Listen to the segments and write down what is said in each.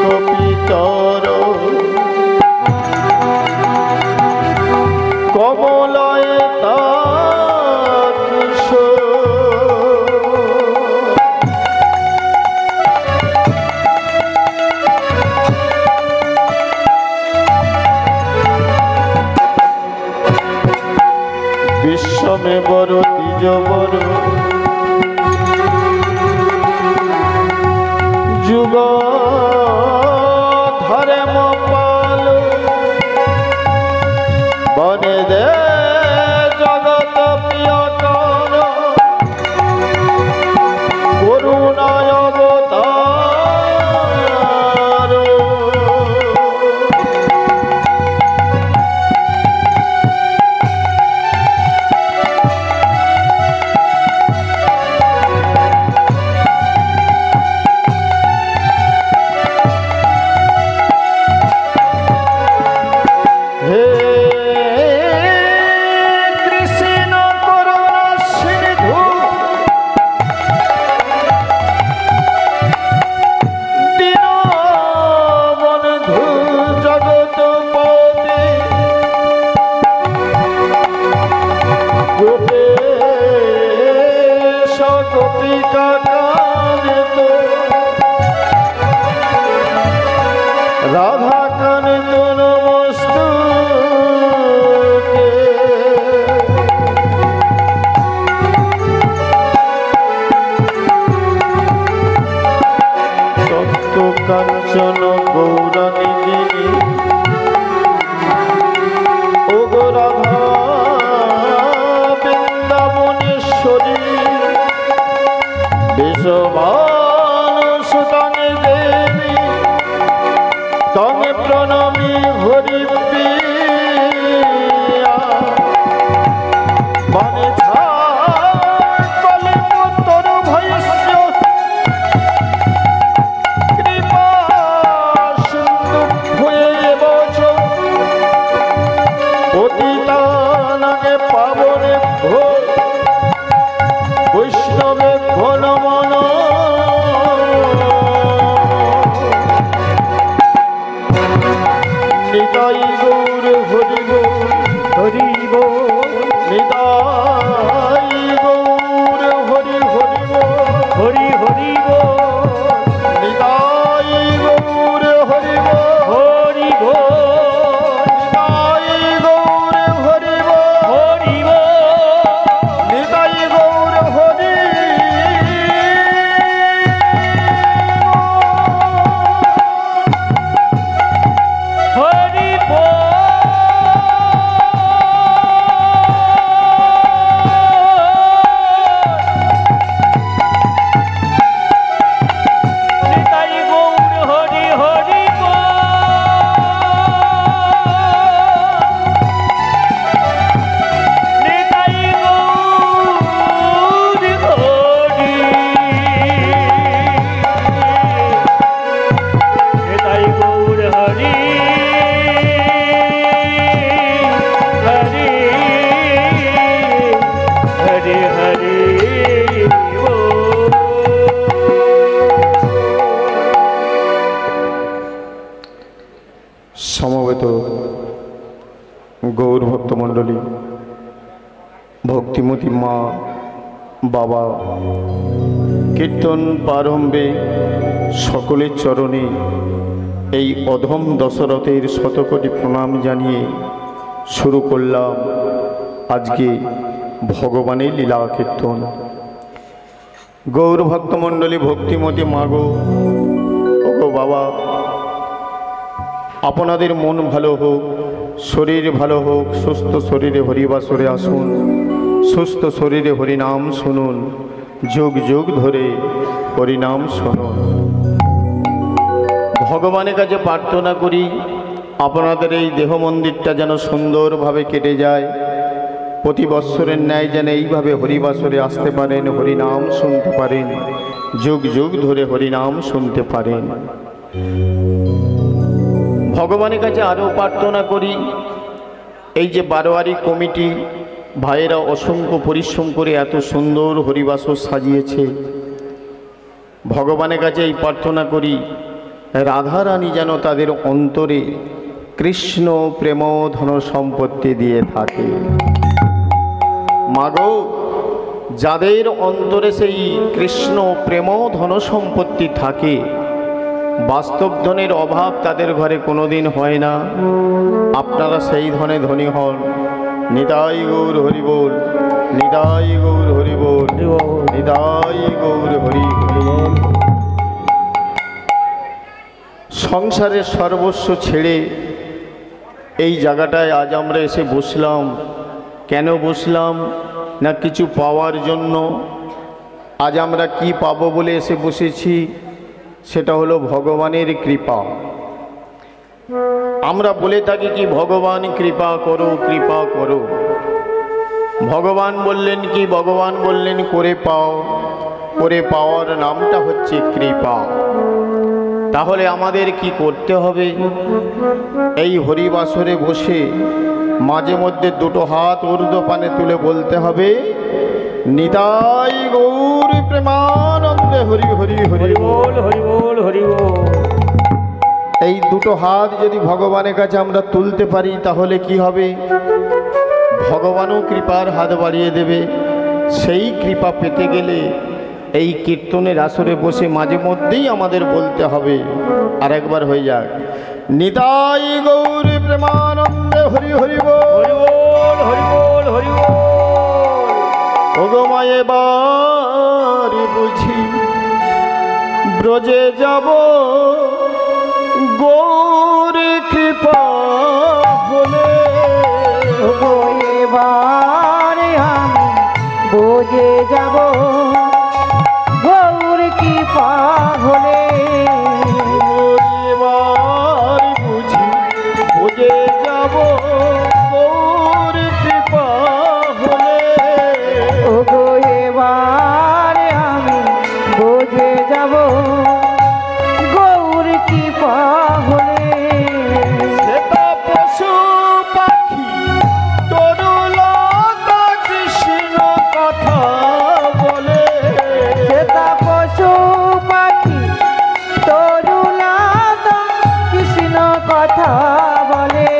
গোপীচর কমলয়ে তার বিশ্বমে বড় দ্বিজ বড় যুগ ধরে মপাল বনে দে জগত প্রিয় কর করুণায় অবতার রাধা কান্ত নমস্তুতে তপ্ত কাঞ্চন গৌরাঙ্গিনী ও গো রাধা বৃন্দাবনেশ্বরী বিশ্বভানু সুতানি দেবী তমে প্রণমী হরি প্রিয়া বনে কলে পুত্র ভৈষ্য কৃপা সিন্ধু ভুয়ে বচ পতিতানাগে পাবনে ভো বৈষ্ণবে ঘন মন নিতাই গৌর হরি গো হরি গো নিতাই গৌর হরি হরি গো হরি হরি গো নিতাই গৌর হরি গো হরি গো নিতাই গৌর হরি গো হরি গো নিতাই গৌর হরি সমবেত গৌর ভক্তমণ্ডলী ভক্তিমতী মা বাবা কীর্তন প্রারম্ভে সকলের চরণে এই অধম দশরথের শতকোটি প্রণাম জানিয়ে শুরু করলাম আজকে ভগবানের লীলা কীর্তন। গৌর ভক্তমণ্ডলী ভক্তিমতী মা গো ও গো বাবা, আপনাদের মন ভালো হোক, শরীর ভালো হোক, সুস্থ শরীরে হরিবাসরে আসুন, সুস্থ শরীরে হরিনাম শুনুন, যুগ যুগ ধরে হরিনাম শুনুন। ভগবানের কাছে প্রার্থনা করি আপনাদের এই দেহ মন্দিরটা যেন সুন্দরভাবে কেটে যায়, প্রতি বৎসরের ন্যায় যেন এইভাবে হরিবাসরে আসতে পারেন, হরিনাম শুনতে পারেন, যুগ যুগ ধরে হরিনাম শুনতে পারেন। ভগবানের কাছে আরও প্রার্থনা করি এই যে বারোয়ারি কমিটি ভাইয়েরা অসংখ্য পরিশ্রম করে এত সুন্দর হরিবাসর সাজিয়েছে, ভগবানের কাছে এই প্রার্থনা করি রাধারানী যেন তাদের অন্তরে কৃষ্ণ প্রেম ধন সম্পত্তি দিয়ে থাকে। মাগো, যাদের অন্তরে সেই কৃষ্ণ প্রেম ধন সম্পত্তি থাকে, বাস্তব ধনের অভাব তাদের ঘরে কোনোদিন হয় না। আপনারা সেই ধনে ধনী হন। নিতাই গৌর হরি বল, নিতাই গৌর হরি বল, নিতাই গৌর হরি হরি বল। সংসারের সর্বস্ব ছেড়ে এই জায়গাটায় আজ আমরা এসে বসলাম। কেন বসলাম? না কিছু পাওয়ার জন্য। আজ আমরা কি পাবো বলে এসে বসেছি? সেটা হলো ভগবানের কৃপা। আমরা বলে থাকি কি ভগবান কৃপা করো, কৃপা করো। ভগবান বললেন কি? ভগবান বললেন করে পাও। করে পাওয়ার নামটা হচ্ছে কৃপা। তাহলে আমাদের কি করতে হবে? এই হরিবাসরে বসে মাঝে মধ্যে দুটো হাত ঊর্ধ্বপানে তুলে বলতে হবে, নিতাই গৌর প্রেমানন্দে হরি হরি হরি বল, হরি বল, হরি বল। এই দুটো হাত যদি ভগবানের কাছে আমরা তুলতে পারি তাহলে কি হবে? ভগবানও কৃপার হাত বাড়িয়ে দেবে। সেই কৃপা পেতে গেলে এই কীর্তনের আসরে বসে মাঝে মধ্যেই আমাদের বলতে হবে। আর একবার হয়ে যাক, নিতাই গৌর প্রেমানন্দে হরি হরি বল, হরি বল, হরি বল। ওগো মা এবার বুঝি ব্রজে যাব, গৌর কৃপা হলে। ওগো এবার আমি ব্রজে যাব, গৌর কৃপা হলে। এবার বুঝি ব্রজে যাব, গৌর কৃপা হলে। ওগো এবার আমি ব্রজে যাব, গৌর কৃপা হলে। সেটা পশু পাখি তরুলতা কৃষ্ণ কথা বলে। সেটা পশু পাখি তরুলতা কৃষ্ণ কথা বলে।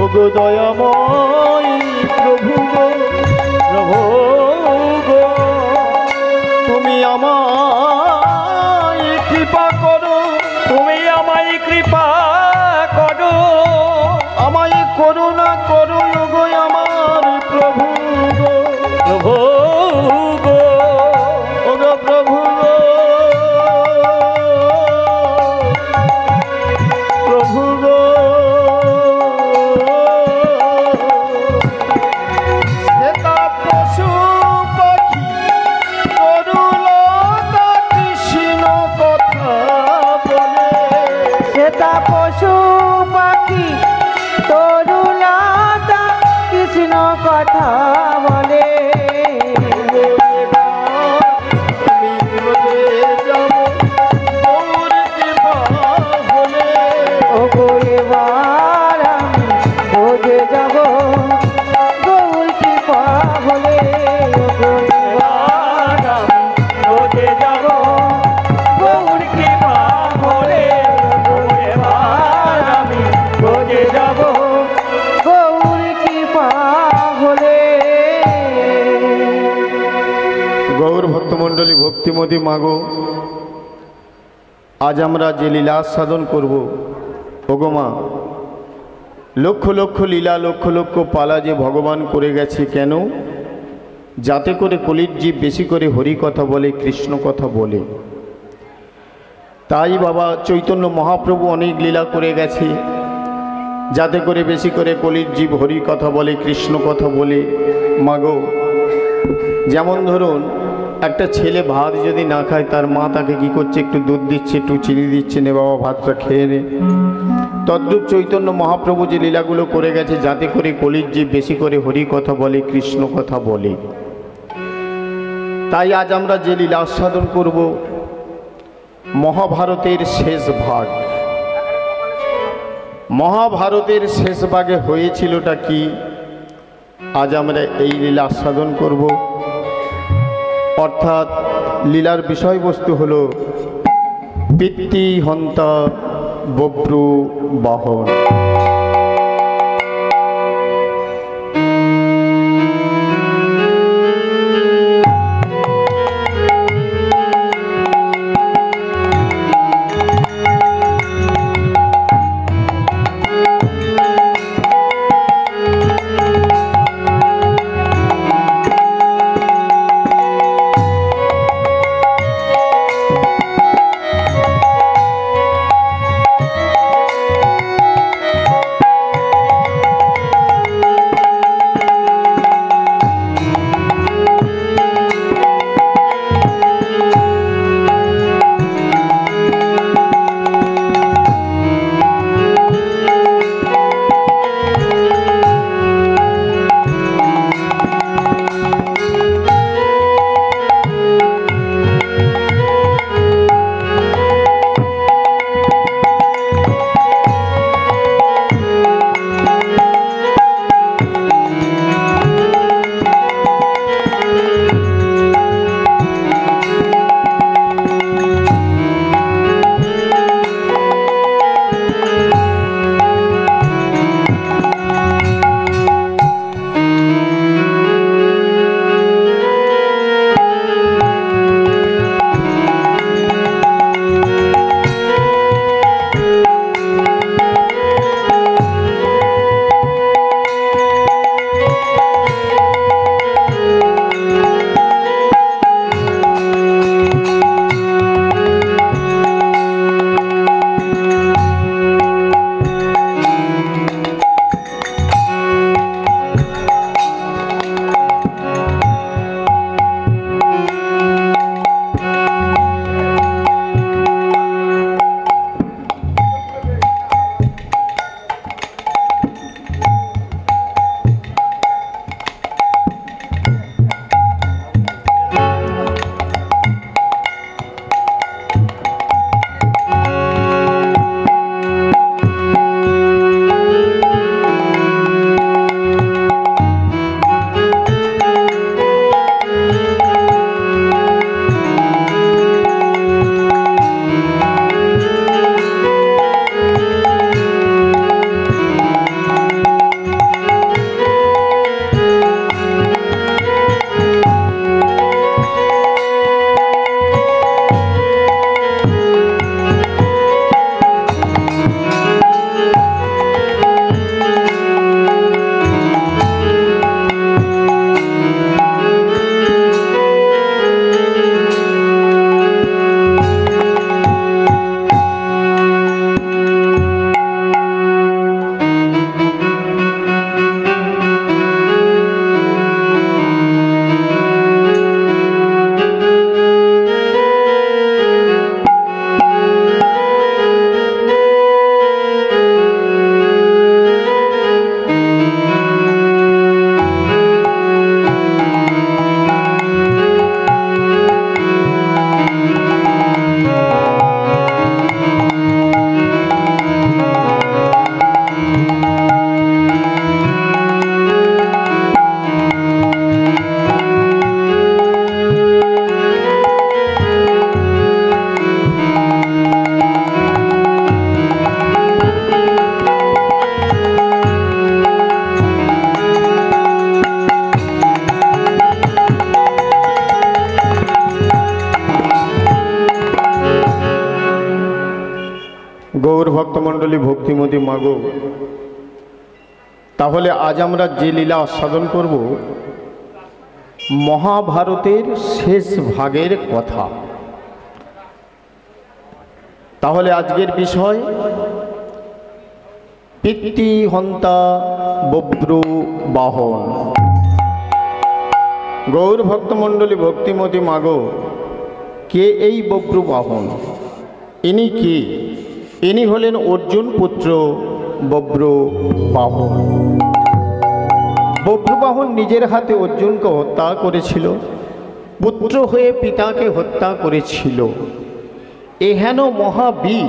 ওগো দয়াময় প্রভু গো, প্রভু গো, তুমি আমায় কৃপা করো, তুমি আমায় কৃপা করো, আমায় করুণা করো গো আমার প্রভু গো, প্রভু গো, ওগো প্রভু গো, প্রভু গো। সেটা পশু পাখি তরুলতা কৃষ্ণ কথা বলে। সেটা পশু পাখি তরুলতা কৃষ্ণ কথা বলে। আমি ব্রজে যাব, গৌর কৃপা হলে। ওগো এবার আমি ব্রজে যাব, গৌর কৃপা হলে। ওগো এবার আমি ব্রজে যাব, গৌর কৃপা হলে। ওগো এবার আমি ব্রজে যাব, গৌর কৃপা হলে। গৌর ভক্তমণ্ডলী, ভক্তিমতী মাগো, আজ আমরা যে লীলা সাধন করব, ওগো মা, লক্ষ লক্ষ লীলা, লক্ষ লক্ষ পালা যে ভগবান করে গেছে, কেন? যাতে করে কলির জীব বেশি করে হরি কথা বলে, কৃষ্ণ কথা বলে। তাই বাবা চৈতন্য মহাপ্রভু অনেক লীলা করে গেছে, যাতে করে বেশি করে কলির জীব হরি কথা বলে, কৃষ্ণ কথা বলে। মাগো, যেমন ধরুন একটা ছেলে ভাত যদি না খায়, তার মা তাকে কি করছে? একটু দুধ দিচ্ছে, একটু চিনি দিচ্ছে, নে বাবা ভাতটা খেয়ে নে। তদ্রূপ চৈতন্য মহাপ্রভু যে লীলাগুলো করে গেছে, যাতে করে কলির জীব বেশি করে হরি কথা বলে, কৃষ্ণ কথা বলে। তাই আজ আমরা যে লীলা আস্বাদন করব, মহাভারতের শেষ ভাগ। মহাভারতের শেষ ভাগে হয়েছিলটা কি? আজ আমরা এই লীলা আস্বাদন করব। অর্থাৎ লীলার বিষয়বস্তু হলো পিতৃ হন্তা বব্রু বাহন। গৌর ভক্তমণ্ডলী ভক্তিমতী মাগো, তাহলে আজ আমরা যে লীলা আস্বাদন করব মহাভারতের শেষ ভাগের কথা। তাহলে আজকের বিষয় পিতৃ হন্তা বব্রু বাহন। গৌর ভক্তমণ্ডলী ভক্তিমতী মাগো, কে এই বব্রু বাহন? ইনি কে? ইনি হলেন অর্জুন পুত্র বব্রু বাহন। বব্রু বাহন নিজের হাতে অর্জুনকে হত্যা করেছিল, পুত্র হয়ে পিতাকে হত্যা করেছিল। এহেন মহাবীর